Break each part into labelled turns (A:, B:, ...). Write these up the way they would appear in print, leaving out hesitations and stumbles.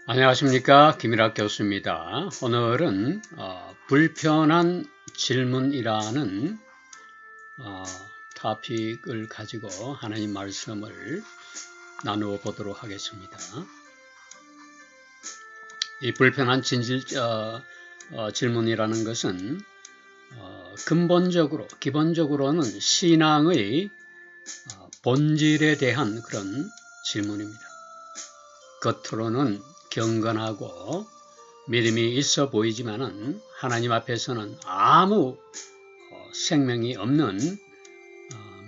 A: 안녕하십니까, 김일학 교수입니다. 오늘은 불편한 질문이라는 토픽을 가지고 하나님 말씀을 나누어 보도록 하겠습니다. 이 불편한 질문이라는 것은 기본적으로는 신앙의 본질에 대한 그런 질문입니다. 겉으로는 경건하고 믿음이 있어 보이지만은 하나님 앞에서는 아무 생명이 없는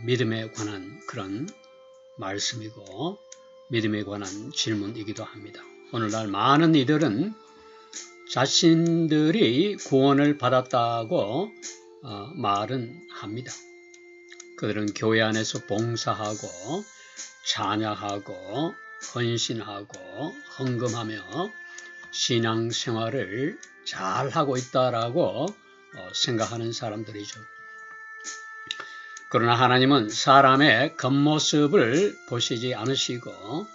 A: 믿음에 관한 그런 말씀이고 믿음에 관한 질문이기도 합니다. 오늘날 많은 이들은 자신들이 구원을 받았다고 말은 합니다. 그들은 교회 안에서 봉사하고 찬양하고 헌신하고 헌금하며 신앙생활을 잘하고 있다라고 생각하는 사람들이죠. 그러나 하나님은 사람의 겉모습을 보시지 않으시고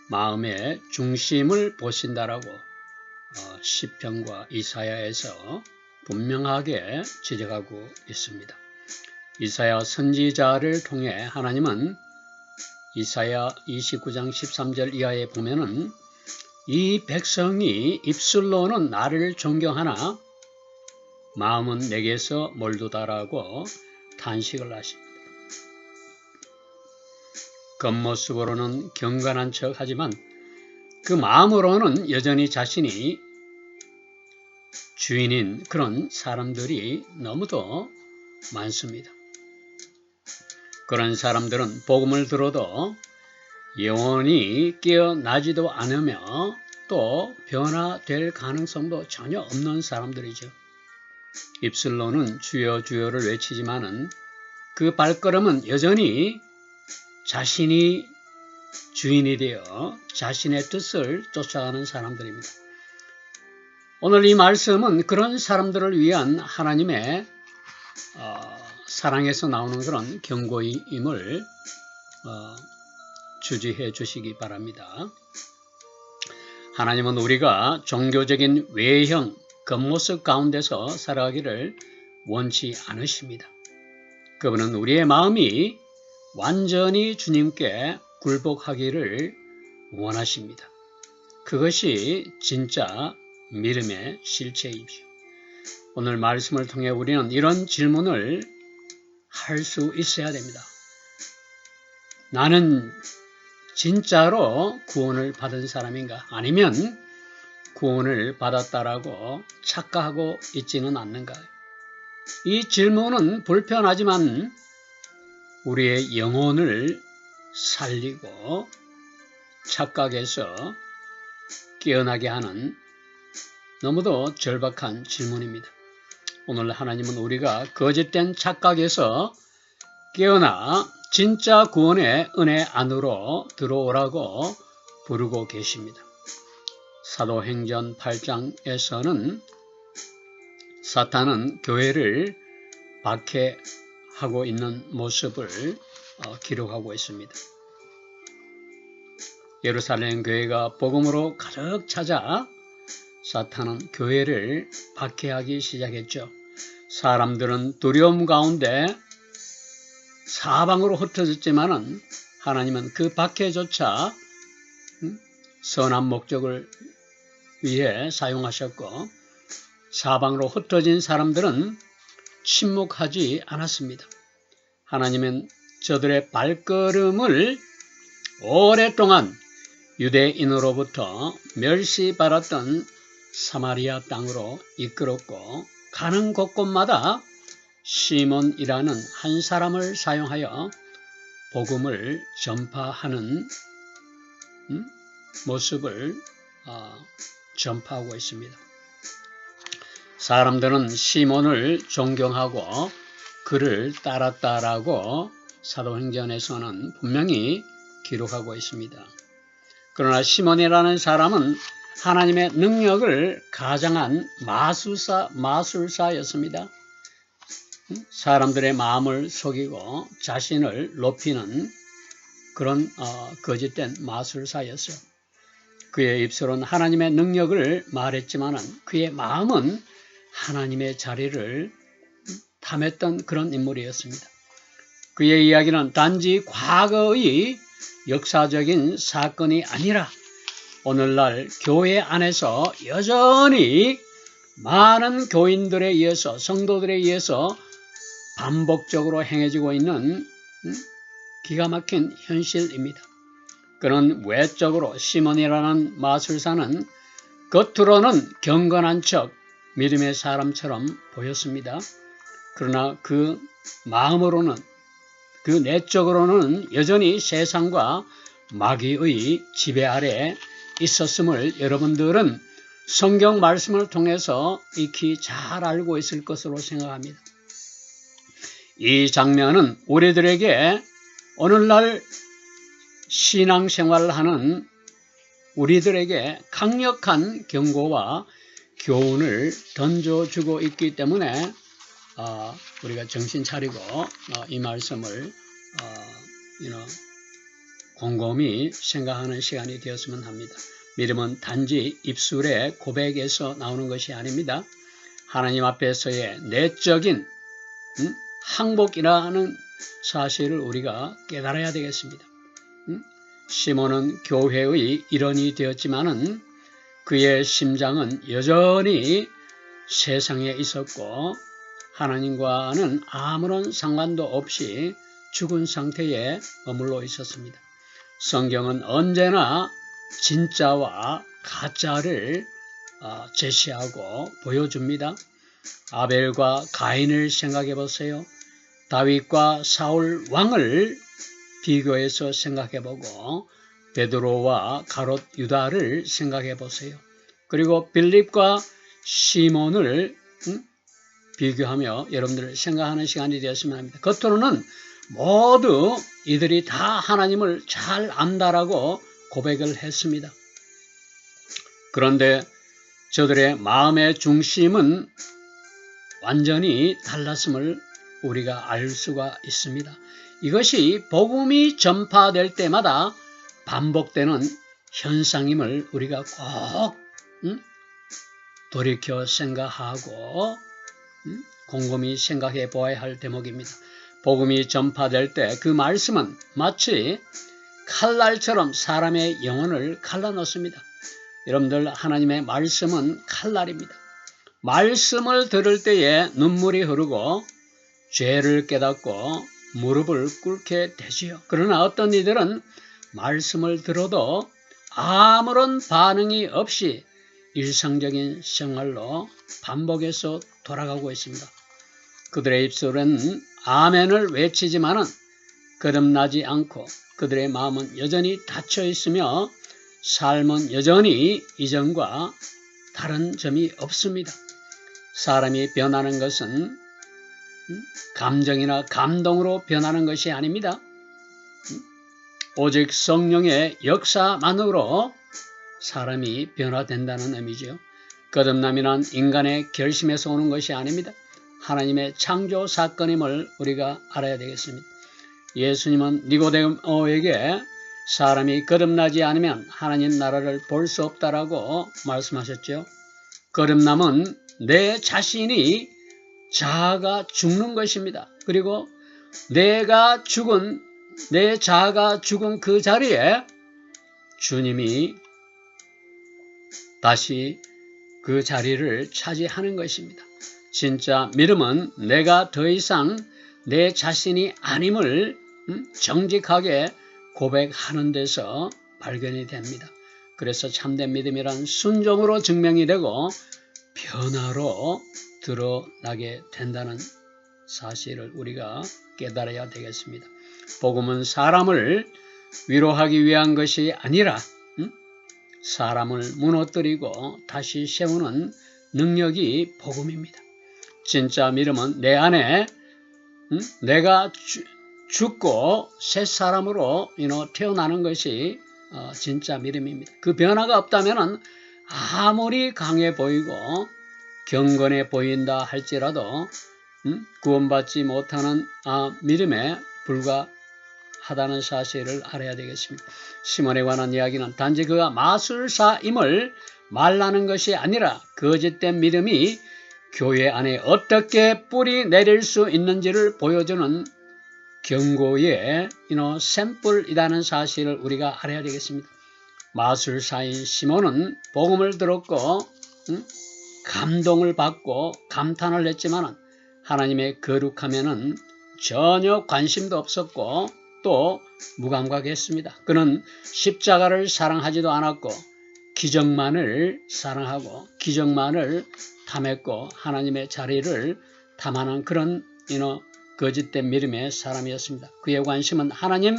A: 마음의 중심을 보신다라고 시편과 이사야에서 분명하게 지적하고 있습니다. 이사야 선지자를 통해 하나님은 이사야 29장 13절 이하에 보면은 이 백성이 입술로는 나를 존경하나 마음은 내게서 멀도다라고 탄식을 하십니다. 겉모습으로는 경건한 척 하지만 그 마음으로는 여전히 자신이 주인인 그런 사람들이 너무도 많습니다. 그런 사람들은 복음을 들어도 영원히 깨어나지도 않으며 또 변화될 가능성도 전혀 없는 사람들이죠. 입술로는 주여 주여를 외치지만은 그 발걸음은 여전히 자신이 주인이 되어 자신의 뜻을 쫓아가는 사람들입니다. 오늘 이 말씀은 그런 사람들을 위한 하나님의 사랑에서 나오는 그런 경고임을 주지해 주시기 바랍니다. 하나님은 우리가 종교적인 외형, 겉모습 가운데서 살아가기를 원치 않으십니다. 그분은 우리의 마음이 완전히 주님께 굴복하기를 원하십니다. 그것이 진짜 믿음의 실체이죠. 오늘 말씀을 통해 우리는 이런 질문을 할 수 있어야 됩니다. 나는 진짜로 구원을 받은 사람인가? 아니면 구원을 받았다라고 착각하고 있지는 않는가? 이 질문은 불편하지만 우리의 영혼을 살리고 착각에서 깨어나게 하는 너무도 절박한 질문입니다. 오늘 하나님은 우리가 거짓된 착각에서 깨어나 진짜 구원의 은혜 안으로 들어오라고 부르고 계십니다. 사도행전 8장에서는 사탄은 교회를 박해하고 있는 모습을 기록하고 있습니다. 예루살렘 교회가 복음으로 가득 찾아 사탄은 교회를 박해하기 시작했죠. 사람들은 두려움 가운데 사방으로 흩어졌지만은 하나님은 그 박해조차 선한 목적을 위해 사용하셨고 사방으로 흩어진 사람들은 침묵하지 않았습니다. 하나님은 저들의 발걸음을 오랫동안 유대인으로부터 멸시받았던 사마리아 땅으로 이끌었고 가는 곳곳마다 시몬이라는 한 사람을 사용하여 복음을 전파하는 모습을 전파하고 있습니다. 사람들은 시몬을 존경하고 그를 따랐다라고 사도행전에서는 분명히 기록하고 있습니다. 그러나 시몬이라는 사람은 하나님의 능력을 가장한 마술사였습니다. 사람들의 마음을 속이고 자신을 높이는 그런 거짓된 마술사였어요. 그의 입술은 하나님의 능력을 말했지만 그의 마음은 하나님의 자리를 탐했던 그런 인물이었습니다. 그의 이야기는 단지 과거의 역사적인 사건이 아니라 오늘날 교회 안에서 여전히 많은 교인들에 의해서, 성도들에 의해서 반복적으로 행해지고 있는 기가 막힌 현실입니다. 그는 외적으로 시몬이라는 마술사는 겉으로는 경건한 척 믿음의 사람처럼 보였습니다. 그러나 그 마음으로는, 그 내적으로는 여전히 세상과 마귀의 지배 아래 있었음을 여러분들은 성경 말씀을 통해서 익히 잘 알고 있을 것으로 생각합니다. 이 장면은 우리들에게 오늘날 신앙생활을 하는 우리들에게 강력한 경고와 교훈을 던져주고 있기 때문에 우리가 정신 차리고 이 말씀을 곰곰이 생각하는 시간이 되었으면 합니다. 믿음은 단지 입술의 고백에서 나오는 것이 아닙니다. 하나님 앞에서의 내적인 항복이라는 사실을 우리가 깨달아야 되겠습니다. 시몬은 교회의 일원이 되었지만은 그의 심장은 여전히 세상에 있었고 하나님과는 아무런 상관도 없이 죽은 상태에 머물러 있었습니다. 성경은 언제나 진짜와 가짜를 제시하고 보여줍니다. 아벨과 가인을 생각해 보세요. 다윗과 사울 왕을 비교해서 생각해 보고 베드로와 가롯 유다를 생각해 보세요. 그리고 빌립과 시몬을 비교하며 여러분들 생각하는 시간이 되었으면 합니다. 겉으로는 모두 이들이 다 하나님을 잘 안다라고 고백을 했습니다. 그런데 저들의 마음의 중심은 완전히 달랐음을 우리가 알 수가 있습니다. 이것이 복음이 전파될 때마다 반복되는 현상임을 우리가 꼭 돌이켜 생각하고 곰곰이 생각해 보아야 할 대목입니다. 복음이 전파될 때 그 말씀은 마치 칼날처럼 사람의 영혼을 갈라놓습니다. 여러분들, 하나님의 말씀은 칼날입니다. 말씀을 들을 때에 눈물이 흐르고 죄를 깨닫고 무릎을 꿇게 되지요. 그러나 어떤 이들은 말씀을 들어도 아무런 반응이 없이 일상적인 생활로 반복해서 돌아가고 있습니다. 그들의 입술은 아멘을 외치지만은 거듭나지 않고 그들의 마음은 여전히 닫혀 있으며 삶은 여전히 이전과 다른 점이 없습니다. 사람이 변하는 것은 감정이나 감동으로 변하는 것이 아닙니다. 오직 성령의 역사만으로 사람이 변화된다는 의미죠. 거듭남이란 인간의 결심에서 오는 것이 아닙니다. 하나님의 창조 사건임을 우리가 알아야 되겠습니다. 예수님은 니고데모에게 사람이 거듭나지 않으면 하나님 나라를 볼 수 없다라고 말씀하셨죠. 거듭남은 내 자신이 자아가 죽는 것입니다. 그리고 내 자아가 죽은 그 자리에 주님이 다시 그 자리를 차지하는 것입니다. 진짜 믿음은 내가 더 이상 내 자신이 아님을 정직하게 고백하는 데서 발견이 됩니다. 그래서 참된 믿음이란 순종으로 증명이 되고 변화로 드러나게 된다는 사실을 우리가 깨달아야 되겠습니다. 복음은 사람을 위로하기 위한 것이 아니라 사람을 무너뜨리고 다시 세우는 능력이 복음입니다. 진짜 믿음은 내 안에 내가 죽고 새 사람으로 태어나는 것이 진짜 믿음입니다. 그 변화가 없다면 아무리 강해 보이고 경건해 보인다 할지라도 구원받지 못하는 믿음에 불과하다는 하다는 사실을 알아야 되겠습니다. 시몬에 관한 이야기는 단지 그가 마술사임을 말하는 것이 아니라 거짓된 믿음이 교회 안에 어떻게 뿌리 내릴 수 있는지를 보여주는 경고의 샘플이라는 사실을 우리가 알아야 되겠습니다. 마술사인 시몬은 복음을 들었고 감동을 받고 감탄을 했지만 하나님의 거룩함에는 전혀 관심도 없었고 또 무감각했습니다. 그는 십자가를 사랑하지도 않았고 기적만을 사랑하고 기적만을 탐했고 하나님의 자리를 탐하는 그런 거짓된 믿음의 사람이었습니다. 그의 관심은 하나님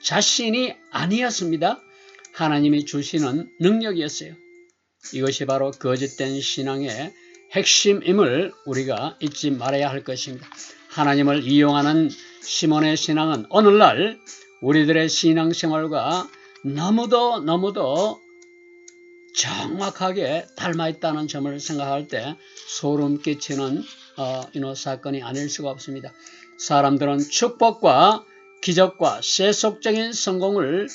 A: 자신이 아니었습니다. 하나님이 주시는 능력이었어요. 이것이 바로 거짓된 신앙의 핵심임을 우리가 잊지 말아야 할 것입니다. 하나님을 이용하는 시몬의 신앙은 오늘날 우리들의 신앙생활과 너무도 정확하게 닮아있다는 점을 생각할 때 소름 끼치는 사건이 아닐 수가 없습니다. 사람들은 축복과 기적과 세속적인 성공을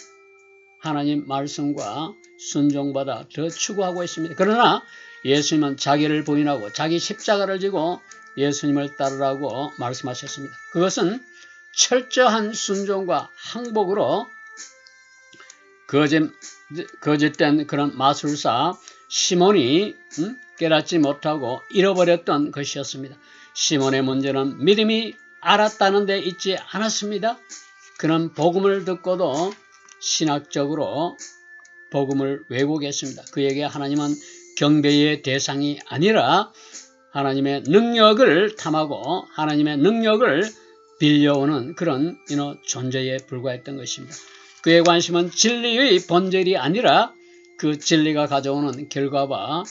A: 하나님 말씀과 순종보다 더 추구하고 있습니다. 그러나 예수님은 자기를 부인하고 자기 십자가를 지고 예수님을 따르라고 말씀하셨습니다. 그것은 철저한 순종과 항복으로 거짓된 그런 마술사 시몬이 깨닫지 못하고 잃어버렸던 것이었습니다. 시몬의 문제는 믿음이 알았다는 데 있지 않았습니다. 그는 복음을 듣고도 신학적으로 복음을 왜곡했습니다. 그에게 하나님은 경배의 대상이 아니라 하나님의 능력을 탐하고 하나님의 능력을 빌려오는 그런 존재에 불과했던 것입니다. 그의 관심은 진리의 본질이 아니라 그 진리가 가져오는 결과와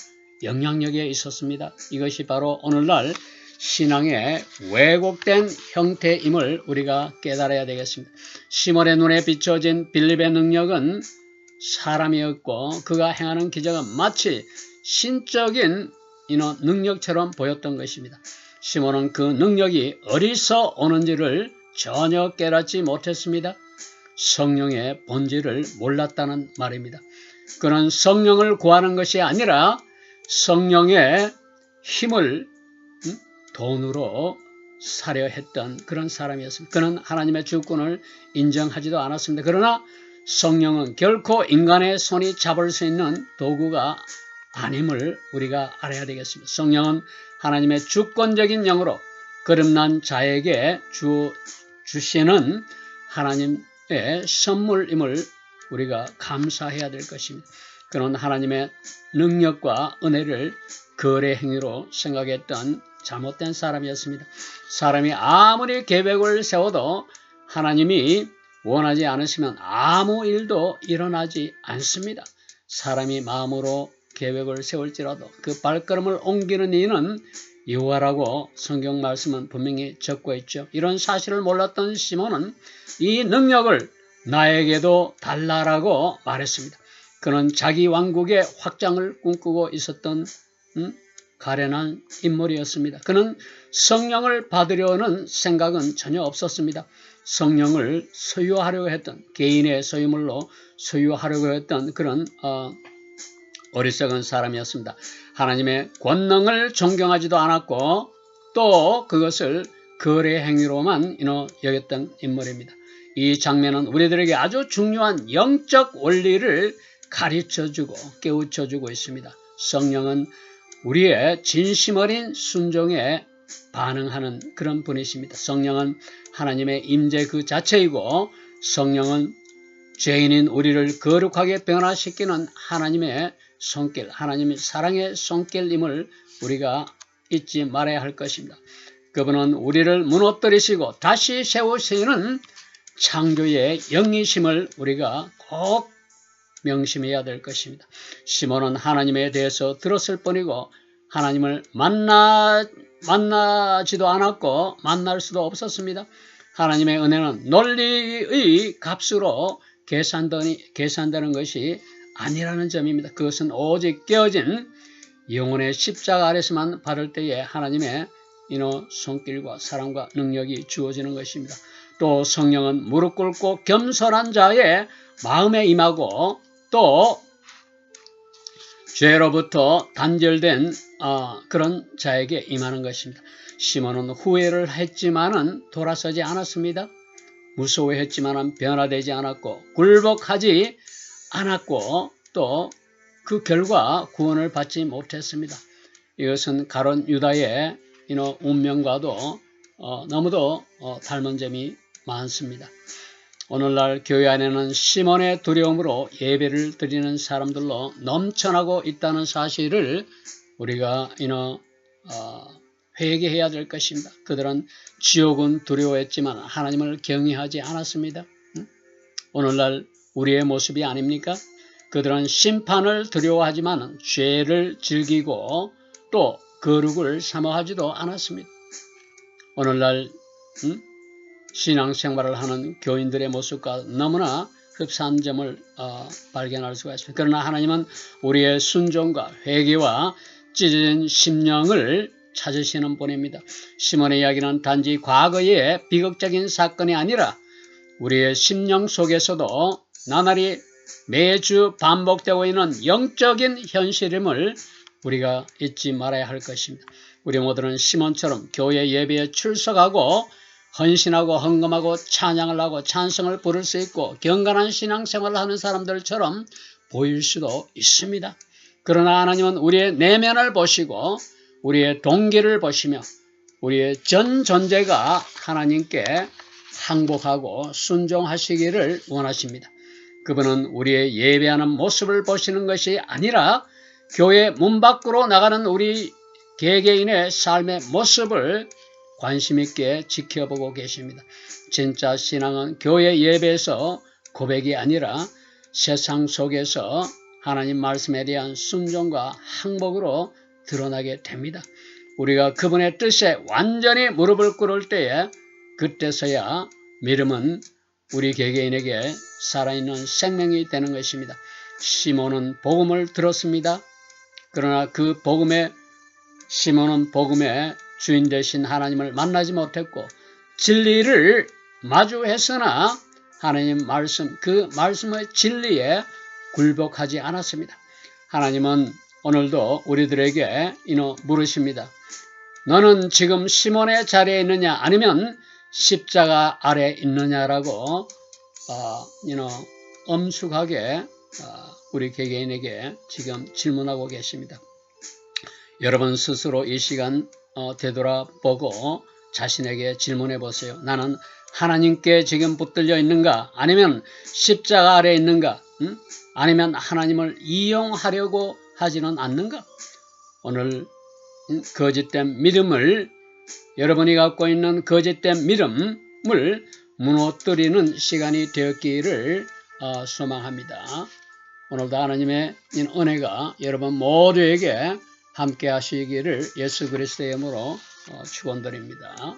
A: 영향력에 있었습니다. 이것이 바로 오늘날 신앙의 왜곡된 형태임을 우리가 깨달아야 되겠습니다. 시몬의 눈에 비춰진 빌립의 능력은 사람이었고 그가 행하는 기적은 마치 신적인 능력처럼 보였던 것입니다. 시몬은 그 능력이 어디서 오는지를 전혀 깨닫지 못했습니다. 성령의 본질을 몰랐다는 말입니다. 그는 성령을 구하는 것이 아니라 성령의 힘을 돈으로 사려 했던 그런 사람이었습니다. 그는 하나님의 주권을 인정하지도 않았습니다. 그러나 성령은 결코 인간의 손이 잡을 수 있는 도구가 아님을 우리가 알아야 되겠습니다. 성령은 하나님의 주권적인 영으로 거듭난 자에게 주시는 하나님의 선물임을 우리가 감사해야 될 것입니다. 그는 하나님의 능력과 은혜를 거래 행위로 생각했던 잘못된 사람이었습니다. 사람이 아무리 계획을 세워도 하나님이 원하지 않으시면 아무 일도 일어나지 않습니다. 사람이 마음으로 계획을 세울지라도 그 발걸음을 옮기는 이는 여호와라고 성경 말씀은 분명히 적고 있죠. 이런 사실을 몰랐던 시몬은 이 능력을 나에게도 달라라고 말했습니다. 그는 자기 왕국의 확장을 꿈꾸고 있었던 가련한 인물이었습니다. 그는 성령을 받으려는 생각은 전혀 없었습니다. 성령을 소유하려고 했던 개인의 소유물로 소유하려고 했던 그런 어리석은 사람이었습니다. 하나님의 권능을 존경하지도 않았고 또 그것을 거래 행위로만 여겼던 인물입니다. 이 장면은 우리들에게 아주 중요한 영적 원리를 가르쳐주고 깨우쳐주고 있습니다. 성령은 우리의 진심 어린 순종에 반응하는 그런 분이십니다. 성령은 하나님의 임재 그 자체이고 성령은 죄인인 우리를 거룩하게 변화시키는 하나님의 손길, 하나님의 사랑의 손길임을 우리가 잊지 말아야 할 것입니다. 그분은 우리를 무너뜨리시고 다시 세우시는 창조의 영이심을 우리가 꼭 명심해야 될 것입니다. 시몬은 하나님에 대해서 들었을 뿐이고 하나님을 만나지도 않았고 만날 수도 없었습니다. 하나님의 은혜는 논리의 값으로 계산되는 것이 아니라는 점입니다. 그것은 오직 깨어진 영혼의 십자가 아래서만 받을 때에 하나님의 손길과 사랑과 능력이 주어지는 것입니다. 또 성령은 무릎 꿇고 겸손한 자의 마음에 임하고 또 죄로부터 단절된 그런 자에게 임하는 것입니다. 시몬은 후회를 했지만은 돌아서지 않았습니다. 무서워했지만은 변화되지 않았고 굴복하지 않았고 또 그 결과 구원을 받지 못했습니다. 이것은 가룟 유다의 운명과도 너무도 닮은 점이 많습니다. 오늘날 교회 안에는 시몬의 두려움으로 예배를 드리는 사람들로 넘쳐나고 있다는 사실을 우리가 회개해야 될 것입니다. 그들은 지옥은 두려워했지만 하나님을 경외하지 않았습니다. 오늘날 우리의 모습이 아닙니까? 그들은 심판을 두려워하지만 죄를 즐기고 또 거룩을 사모하지도 않았습니다. 오늘날 신앙생활을 하는 교인들의 모습과 너무나 흡사한 점을 발견할 수가 있습니다. 그러나 하나님은 우리의 순종과 회개와 찢어진 심령을 찾으시는 분입니다. 시몬의 이야기는 단지 과거의 비극적인 사건이 아니라 우리의 심령 속에서도 나날이 매주 반복되고 있는 영적인 현실임을 우리가 잊지 말아야 할 것입니다. 우리 모두는 시몬처럼 교회 예배에 출석하고 헌신하고 헌금하고 찬양을 하고 찬성을 부를 수 있고 경건한 신앙생활을 하는 사람들처럼 보일 수도 있습니다. 그러나 하나님은 우리의 내면을 보시고 우리의 동기를 보시며 우리의 전 존재가 하나님께 항복하고 순종하시기를 원하십니다. 그분은 우리의 예배하는 모습을 보시는 것이 아니라 교회 문 밖으로 나가는 우리 개개인의 삶의 모습을 관심 있게 지켜보고 계십니다. 진짜 신앙은 교회 예배에서 고백이 아니라 세상 속에서 하나님 말씀에 대한 순종과 항복으로 드러나게 됩니다. 우리가 그분의 뜻에 완전히 무릎을 꿇을 때에 그때서야 믿음은 우리 개개인에게 살아있는 생명이 되는 것입니다. 시몬은 복음을 들었습니다. 그러나 시몬은 복음의 주인 되신 하나님을 만나지 못했고 진리를 마주했으나 하나님 말씀, 그 말씀의 진리에 굴복하지 않았습니다. 하나님은 오늘도 우리들에게 물으십니다. 너는 지금 시몬의 자리에 있느냐 아니면 십자가 아래 있느냐라고 엄숙하게 우리 개개인에게 지금 질문하고 계십니다. 여러분 스스로 이 시간 되돌아보고 자신에게 질문해 보세요. 나는 하나님께 지금 붙들려 있는가? 아니면 십자가 아래 있는가? 아니면 하나님을 이용하려고 하지는 않는가? 오늘 거짓된 믿음을 여러분이 갖고 있는 거짓된 믿음을 무너뜨리는 시간이 되었기를 소망합니다. 오늘도 하나님의 은혜가 여러분 모두에게 함께 하시기를 예수 그리스도의 이름으로 축원드립니다.